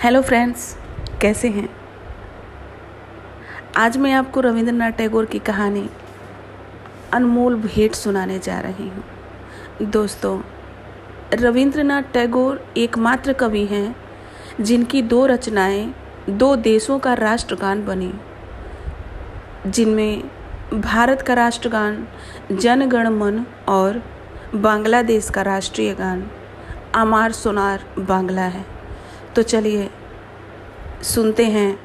Hello friends, कैसे हैं। आज मैं आपको रविंद्रनाथ टैगोर की कहानी अनमोल भेंट सुनाने जा रही हूँ। दोस्तों, रविंद्रनाथ टैगोर एकमात्र कवि हैं जिनकी दो रचनाएं दो देशों का राष्ट्रगान बनी, जिनमें भारत का राष्ट्रगान जन गण मन और बांग्लादेश का राष्ट्रीय गान अमार सोनार बांग्ला है। तो चलिए सुनते हैं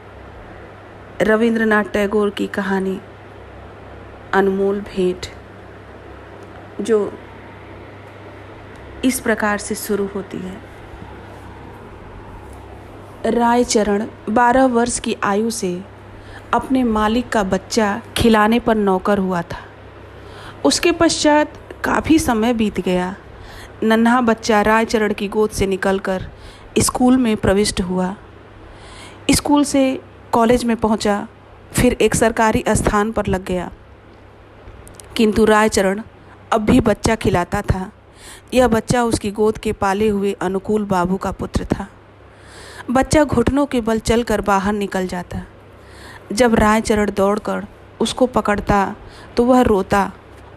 रविंद्रनाथ टैगोर की कहानी अनमोल भेंट, जो इस प्रकार से शुरू होती है। रायचरण 12 वर्ष की आयु से अपने मालिक का बच्चा खिलाने पर नौकर हुआ था। उसके पश्चात काफ़ी समय बीत गया। नन्हा बच्चा रायचरण की गोद से निकलकर स्कूल में प्रविष्ट हुआ। स्कूल से कॉलेज में पहुंचा, फिर एक सरकारी स्थान पर लग गया। किंतु रायचरण अब भी बच्चा खिलाता था। यह बच्चा उसकी गोद के पाले हुए अनुकूल बाबू का पुत्र था। बच्चा घुटनों के बल चलकर बाहर निकल जाता। जब रायचरण दौड़कर उसको पकड़ता तो वह रोता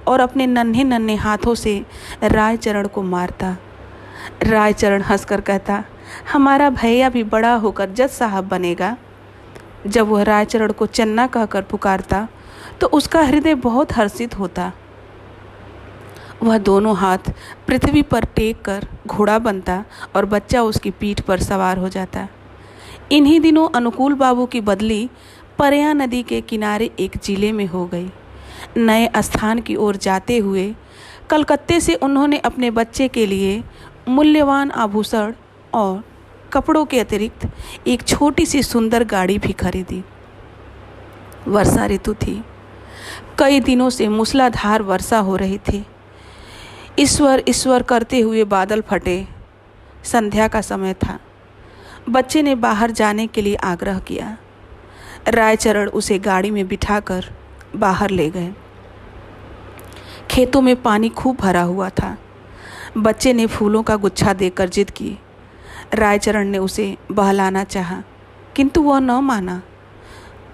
और अपने नन्हे नन्हे हाथों से रायचरण को मारता। रायचरण हंसकर कहता, हमारा भैया भी बड़ा होकर जज साहब बनेगा। जब वह रायचरण को चन्ना कहकर पुकारता तो उसका हृदय बहुत हर्षित होता। वह दोनों हाथ पृथ्वी पर टेक कर घोड़ा बनता और बच्चा उसकी पीठ पर सवार हो जाता। इन्हीं दिनों अनुकूल बाबू की बदली परया नदी के किनारे एक जिले में हो गई। नए स्थान की ओर जाते हुए कलकत्ते से उन्होंने अपने बच्चे के लिए मूल्यवान आभूषण और कपड़ों के अतिरिक्त एक छोटी सी सुंदर गाड़ी भी खरीदी। वर्षा ऋतु थी। कई दिनों से मूसलाधार वर्षा हो रही थी। ईश्वर ईश्वर करते हुए बादल फटे। संध्या का समय था। बच्चे ने बाहर जाने के लिए आग्रह किया। रायचरण उसे गाड़ी में बिठाकर बाहर ले गए। खेतों में पानी खूब भरा हुआ था। बच्चे ने फूलों का गुच्छा देकर जिद की। रायचरण ने उसे बहलाना चाहा, किंतु वह न माना।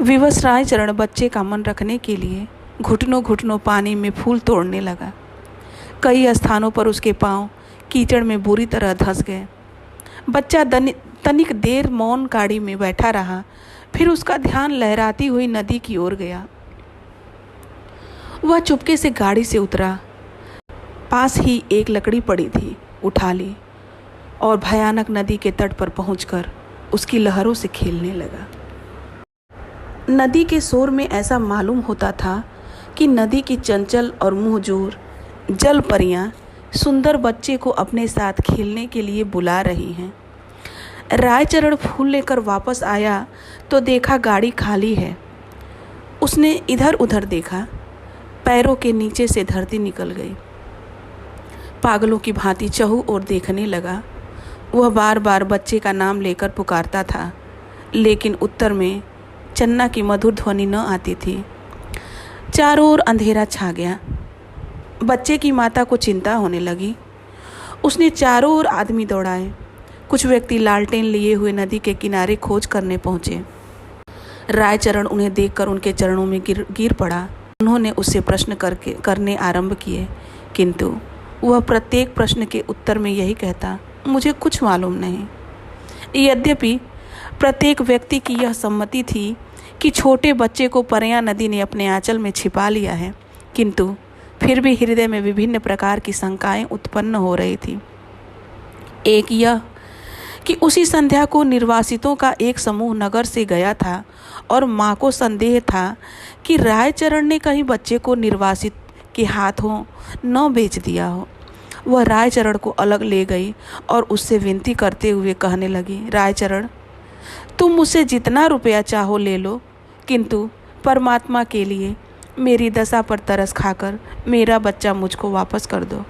विवश रायचरण बच्चे का मन रखने के लिए घुटनों घुटनों पानी में फूल तोड़ने लगा। कई स्थानों पर उसके पांव कीचड़ में बुरी तरह धंस गए। बच्चा तनिक देर मौन गाड़ी में बैठा रहा, फिर उसका ध्यान लहराती हुई नदी की ओर गया। वह चुपके से गाड़ी से उतरा। पास ही एक लकड़ी पड़ी थी, उठा ली और भयानक नदी के तट पर पहुंचकर उसकी लहरों से खेलने लगा। नदी के शोर में ऐसा मालूम होता था कि नदी की चंचल और मुंहजोर जल परियां सुंदर बच्चे को अपने साथ खेलने के लिए बुला रही हैं। रायचरण फूल लेकर वापस आया तो देखा गाड़ी खाली है। उसने इधर उधर देखा। पैरों के नीचे से धरती निकल गई। पागलों की भांति चहु और देखने लगा। वह बार बार बच्चे का नाम लेकर पुकारता था, लेकिन उत्तर में चन्ना की मधुर ध्वनि न आती थी। चारों ओर अंधेरा छा गया। बच्चे की माता को चिंता होने लगी। उसने चारों ओर आदमी दौड़ाए। कुछ व्यक्ति लालटेन लिए हुए नदी के किनारे खोज करने पहुंचे। रायचरण उन्हें देखकर उनके चरणों में गिर पड़ा। उन्होंने उससे प्रश्न करने आरंभ किए, किंतु वह प्रत्येक प्रश्न के उत्तर में यही कहता, मुझे कुछ मालूम नहीं। यद्यपि प्रत्येक व्यक्ति की यह सम्मति थी कि छोटे बच्चे को परया नदी ने अपने आंचल में छिपा लिया है, किंतु फिर भी हृदय में विभिन्न प्रकार की शंकाएं उत्पन्न हो रही थी। एक यह कि उसी संध्या को निर्वासितों का एक समूह नगर से गया था और माँ को संदेह था कि रायचरण ने कहीं बच्चे को निर्वासित के हाथों न बेच दिया हो। वह रायचरण को अलग ले गई और उससे विनती करते हुए कहने लगी, रायचरण, तुम मुझसे जितना रुपया चाहो ले लो, किंतु परमात्मा के लिए मेरी दशा पर तरस खाकर मेरा बच्चा मुझको वापस कर दो।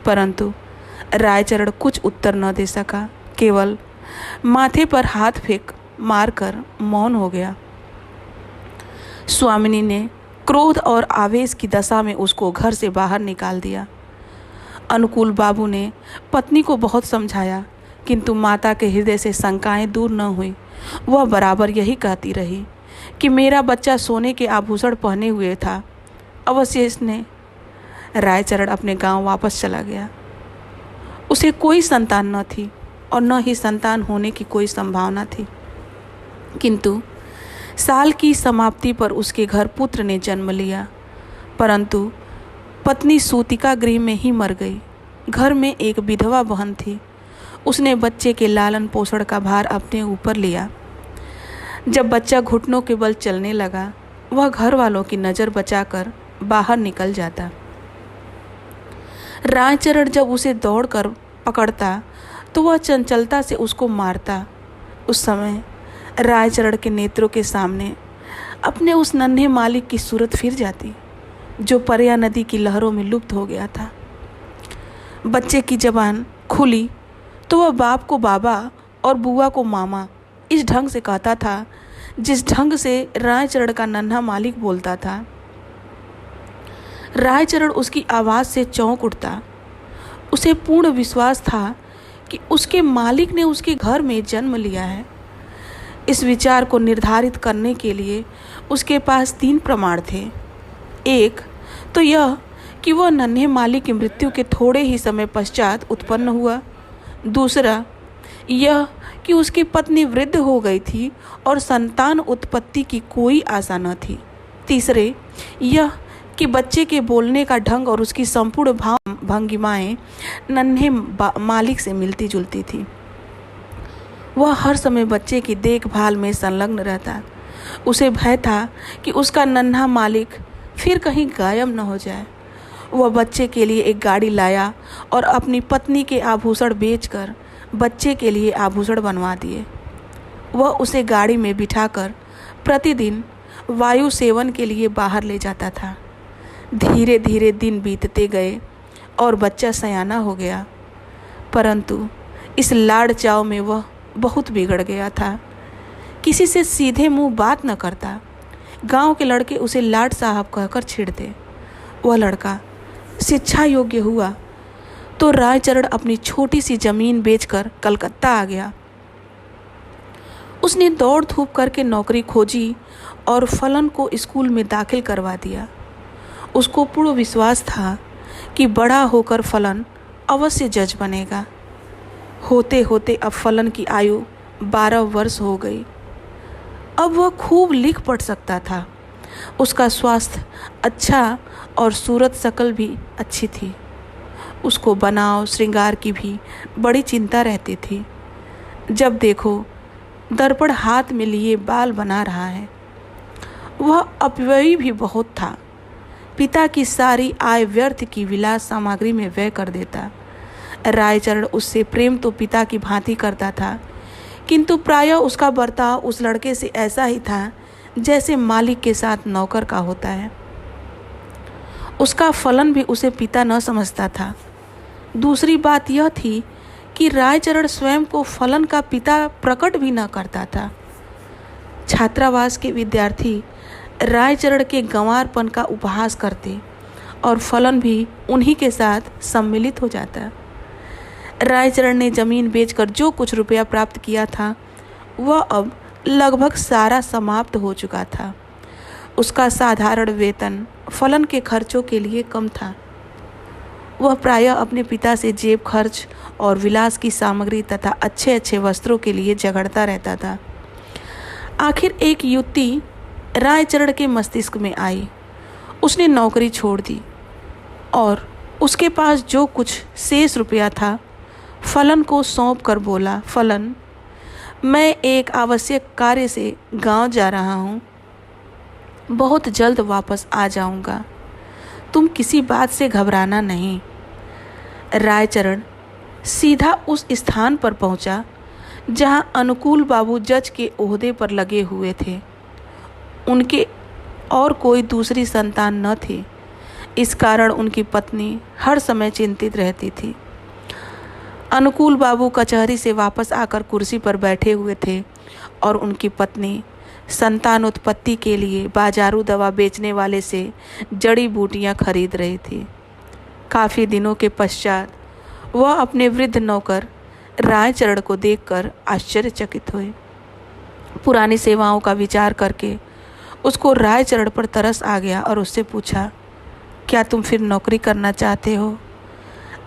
परंतु रायचरण कुछ उत्तर न दे सका, केवल माथे पर हाथ फेंक मारकर मौन हो गया। स्वामिनी ने क्रोध और आवेश की दशा में उसको घर से बाहर निकाल दिया। अनुकूल बाबू ने पत्नी को बहुत समझाया, किंतु माता के हृदय से शंकाएं दूर न हुई। वह बराबर यही कहती रही कि मेरा बच्चा सोने के आभूषण पहने हुए था। अवश्य इसने। रायचरण अपने गांव वापस चला गया। उसे कोई संतान न थी और न ही संतान होने की कोई संभावना थी, किंतु साल की समाप्ति पर उसके घर पुत्र ने जन्म लिया, परंतु पत्नी सूतिका गृह में ही मर गई। घर में एक विधवा बहन थी। उसने बच्चे के लालन पोषण का भार अपने ऊपर लिया। जब बच्चा घुटनों के बल चलने लगा, वह घर वालों की नज़र बचाकर बाहर निकल जाता। रायचरण जब उसे दौड़कर पकड़ता तो वह चंचलता से उसको मारता। उस समय रायचरण के नेत्रों के सामने अपने उस नन्हे मालिक की सूरत फिर जाती, जो परया नदी की लहरों में लुप्त हो गया था। बच्चे की जबान खुली तो वह बाप को बाबा और बुआ को मामा इस ढंग से कहता था जिस ढंग से रायचरण का नन्हा मालिक बोलता था। रायचरण उसकी आवाज़ से चौंक उठता। उसे पूर्ण विश्वास था कि उसके मालिक ने उसके घर में जन्म लिया है। इस विचार को निर्धारित करने के लिए उसके पास 3 प्रमाण थे। एक तो यह कि वह नन्हे मालिक की मृत्यु के थोड़े ही समय पश्चात उत्पन्न हुआ। दूसरा यह कि उसकी पत्नी वृद्ध हो गई थी और संतान उत्पत्ति की कोई आशा न थी। तीसरे यह कि बच्चे के बोलने का ढंग और उसकी संपूर्ण भाव भंगिमाएं नन्हे मालिक से मिलती जुलती थी। वह हर समय बच्चे की देखभाल में संलग्न रहता। उसे भय था कि उसका नन्हा मालिक फिर कहीं गायब न हो जाए। वह बच्चे के लिए एक गाड़ी लाया और अपनी पत्नी के आभूषण बेचकर बच्चे के लिए आभूषण बनवा दिए। वह उसे गाड़ी में बिठाकर प्रतिदिन वायु सेवन के लिए बाहर ले जाता था। धीरे धीरे दिन बीतते गए और बच्चा सयाना हो गया, परंतु इस लाड़ चाव में वह बहुत बिगड़ गया था। किसी से सीधे मुंह बात न करता। गांव के लड़के उसे लाड साहब कहकर छेड़ते। वह लड़का शिक्षा योग्य हुआ तो रायचरण अपनी छोटी सी जमीन बेचकर कलकत्ता आ गया। उसने दौड़ धूप करके नौकरी खोजी और फलन को स्कूल में दाखिल करवा दिया। उसको पूर्ण विश्वास था कि बड़ा होकर फलन अवश्य जज बनेगा। होते होते अब फलन की आयु 12 वर्ष हो गई। अब वह खूब लिख पढ़ सकता था। उसका स्वास्थ्य अच्छा और सूरत शकल भी अच्छी थी। उसको बनाव श्रृंगार की भी बड़ी चिंता रहती थी। जब देखो दर्पण हाथ में लिए बाल बना रहा है। वह अपव्ययी भी बहुत था। पिता की सारी आय व्यर्थ की विलास सामग्री में व्यय कर देता। रायचरण उससे प्रेम तो पिता की भांति करता था, किंतु प्रायः उसका बर्ताव उस लड़के से ऐसा ही था जैसे मालिक के साथ नौकर का होता है। उसका फलन भी उसे पिता न समझता था। दूसरी बात यह थी कि रायचरण स्वयं को फलन का पिता प्रकट भी न करता था। छात्रावास के विद्यार्थी रायचरण के गंवारपन का उपहास करते और फलन भी उन्हीं के साथ सम्मिलित हो जाता। रायचरण ने जमीन बेचकर जो कुछ रुपया प्राप्त किया था वह अब लगभग सारा समाप्त हो चुका था। उसका साधारण वेतन फलन के खर्चों के लिए कम था। वह प्रायः अपने पिता से जेब खर्च और विलास की सामग्री तथा अच्छे अच्छे वस्त्रों के लिए झगड़ता रहता था। आखिर एक युक्ति रायचरण के मस्तिष्क में आई। उसने नौकरी छोड़ दी और उसके पास जो कुछ शेष रुपया था फलन को सौंप कर बोला, फलन, मैं एक आवश्यक कार्य से गांव जा रहा हूँ, बहुत जल्द वापस आ जाऊँगा। तुम किसी बात से घबराना नहीं। रायचरण सीधा उस स्थान पर पहुँचा जहाँ अनुकूल बाबू जज के ओहदे पर लगे हुए थे। उनके और कोई दूसरी संतान न थी। इस कारण उनकी पत्नी हर समय चिंतित रहती थी। अनुकूल बाबू कचहरी से वापस आकर कुर्सी पर बैठे हुए थे और उनकी पत्नी संतान उत्पत्ति के लिए बाजारू दवा बेचने वाले से जड़ी बूटियां खरीद रही थी। काफ़ी दिनों के पश्चात वह अपने वृद्ध नौकर रायचरण को देखकर आश्चर्यचकित हुए। पुरानी सेवाओं का विचार करके उसको रायचरण पर तरस आ गया और उससे पूछा, क्या तुम फिर नौकरी करना चाहते हो?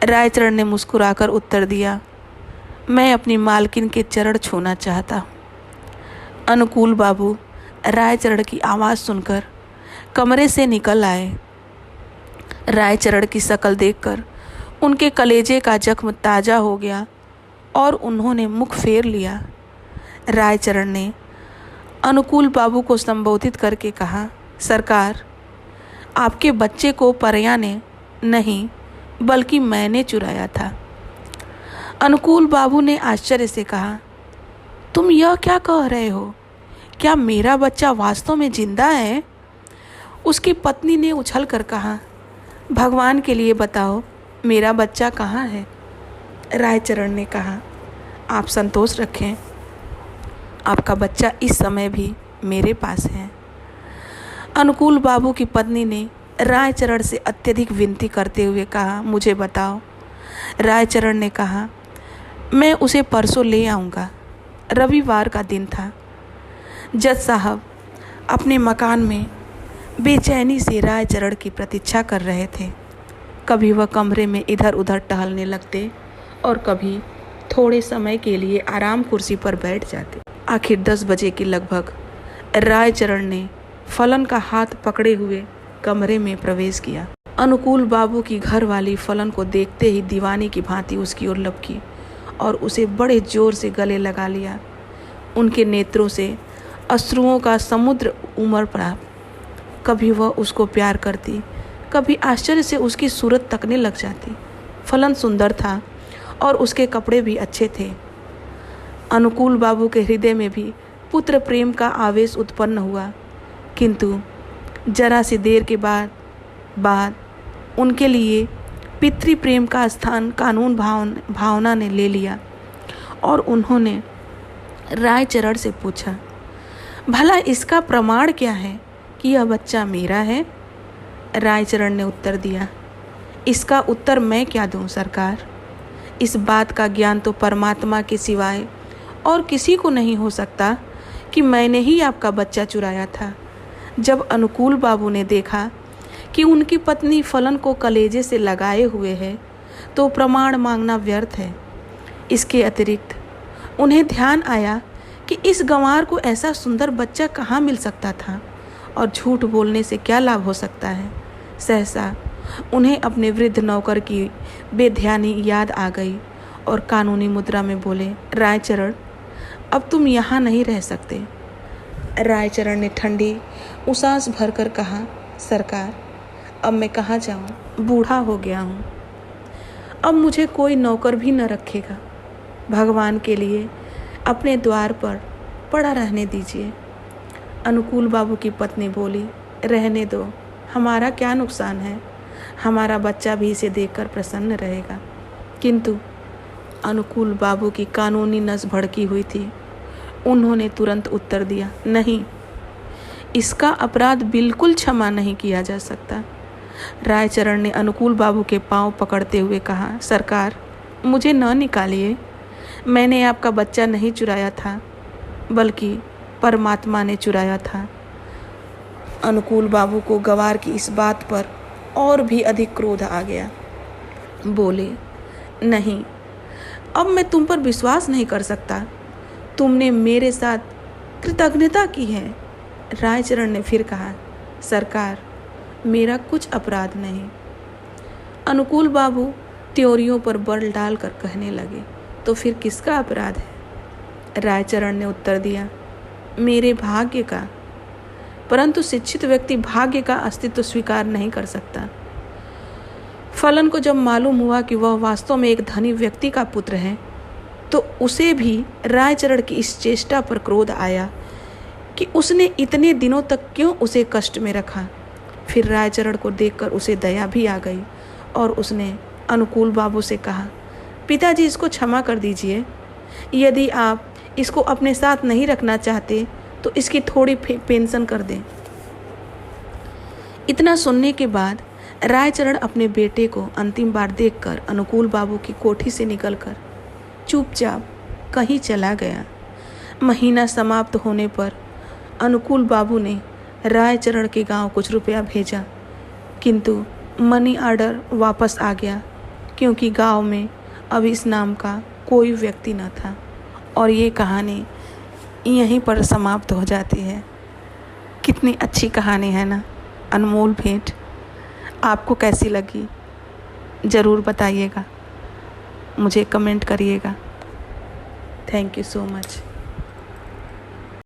रायचरण ने मुस्कुराकर उत्तर दिया, मैं अपनी मालकिन के चरण छूना चाहता हूँ। अनुकूल बाबू रायचरण की आवाज़ सुनकर कमरे से निकल आए। रायचरण की शक्ल देखकर उनके कलेजे का जख्म ताज़ा हो गया और उन्होंने मुख फेर लिया। रायचरण ने अनुकूल बाबू को संबोधित करके कहा, सरकार, आपके बच्चे को परिया ने नहीं बल्कि मैंने चुराया था। अनुकूल बाबू ने आश्चर्य से कहा, तुम यह क्या कह रहे हो? क्या मेरा बच्चा वास्तव में जिंदा है? उसकी पत्नी ने उछल कर कहा, भगवान के लिए बताओ, मेरा बच्चा कहाँ है? रायचरण ने कहा, आप संतोष रखें, आपका बच्चा इस समय भी मेरे पास है। अनुकूल बाबू की पत्नी ने रायचरण से अत्यधिक विनती करते हुए कहा, मुझे बताओ। रायचरण ने कहा, मैं उसे परसों ले आऊँगा। रविवार का दिन था। जज साहब अपने मकान में बेचैनी से रायचरण की प्रतीक्षा कर रहे थे। कभी वह कमरे में इधर उधर टहलने लगते और कभी थोड़े समय के लिए आराम कुर्सी पर बैठ जाते। आखिर 10 बजे के लगभग रायचरण ने फलन का हाथ पकड़े हुए कमरे में प्रवेश किया। अनुकूल बाबू की घरवाली फलन को देखते ही दीवानी की भांति उसकी ओर लपकी और उसे बड़े जोर से गले लगा लिया। उनके नेत्रों से अश्रुओं का समुद्र उमड़ पड़ा। कभी वह उसको प्यार करती, कभी आश्चर्य से उसकी सूरत तकने लग जाती। फलन सुंदर था और उसके कपड़े भी अच्छे थे। अनुकूल बाबू के हृदय में भी पुत्र प्रेम का आवेश उत्पन्न हुआ, किंतु जरा सी देर के बाद उनके लिए पितृ प्रेम का स्थान कानून भावना ने ले लिया और उन्होंने रायचरण से पूछा, भला इसका प्रमाण क्या है कि यह बच्चा मेरा है? रायचरण ने उत्तर दिया, इसका उत्तर मैं क्या दूं सरकार? इस बात का ज्ञान तो परमात्मा के सिवाय और किसी को नहीं हो सकता कि मैंने ही आपका बच्चा चुराया था। जब अनुकूल बाबू ने देखा कि उनकी पत्नी फलन को कलेजे से लगाए हुए है तो प्रमाण मांगना व्यर्थ है। इसके अतिरिक्त उन्हें ध्यान आया कि इस गंवार को ऐसा सुंदर बच्चा कहाँ मिल सकता था और झूठ बोलने से क्या लाभ हो सकता है। सहसा उन्हें अपने वृद्ध नौकर की बेध्यानी याद आ गई और कानूनी मुद्रा में बोले, रायचरण, अब तुम यहाँ नहीं रह सकते। रायचरण ने ठंडी उसास भरकर कहा, सरकार, अब मैं कहाँ जाऊँ? बूढ़ा हो गया हूँ। अब मुझे कोई नौकर भी न रखेगा। भगवान के लिए अपने द्वार पर पड़ा रहने दीजिए। अनुकूल बाबू की पत्नी बोली, रहने दो, हमारा क्या नुकसान है? हमारा बच्चा भी इसे देखकर प्रसन्न रहेगा। किंतु अनुकूल बाबू की कानूनी नस भड़की हुई थी। उन्होंने तुरंत उत्तर दिया, नहीं, इसका अपराध बिल्कुल क्षमा नहीं किया जा सकता। रायचरण ने अनुकूल बाबू के पांव पकड़ते हुए कहा, सरकार, मुझे न निकालिए। मैंने आपका बच्चा नहीं चुराया था, बल्कि परमात्मा ने चुराया था। अनुकूल बाबू को गवार की इस बात पर और भी अधिक क्रोध आ गया। बोले, नहीं, अब मैं तुम पर विश्वास नहीं कर सकता। तुमने मेरे साथ कृतज्ञता की है। रायचरण ने फिर कहा, सरकार, मेरा कुछ अपराध नहीं। अनुकूल बाबू त्योरियों पर बल डालकर कहने लगे, तो फिर किसका अपराध है? रायचरण ने उत्तर दिया, मेरे भाग्य का। परंतु शिक्षित व्यक्ति भाग्य का अस्तित्व स्वीकार नहीं कर सकता। फलन को जब मालूम हुआ कि वह वास्तव में एक धनी व्यक्ति का पुत्र है, तो उसे भी रायचरण की इस चेष्टा पर क्रोध आया कि उसने इतने दिनों तक क्यों उसे कष्ट में रखा। फिर रायचरण को देखकर उसे दया भी आ गई और उसने अनुकूल बाबू से कहा, पिताजी, इसको क्षमा कर दीजिए। यदि आप इसको अपने साथ नहीं रखना चाहते तो इसकी थोड़ी पेंशन कर दें। इतना सुनने के बाद रायचरण अपने बेटे को अंतिम बार देखकर अनुकूल बाबू की कोठी से निकलकर चुपचाप कहीं चला गया। महीना समाप्त होने पर अनुकूल बाबू ने रायचरण के गांव कुछ रुपया भेजा, किंतु मनी ऑर्डर वापस आ गया क्योंकि गांव में अब इस नाम का कोई व्यक्ति न था। और ये कहानी यहीं पर समाप्त हो जाती है। कितनी अच्छी कहानी है ना, अनमोल भेंट। आपको कैसी लगी ज़रूर बताइएगा, मुझे कमेंट करिएगा। Thank you so much.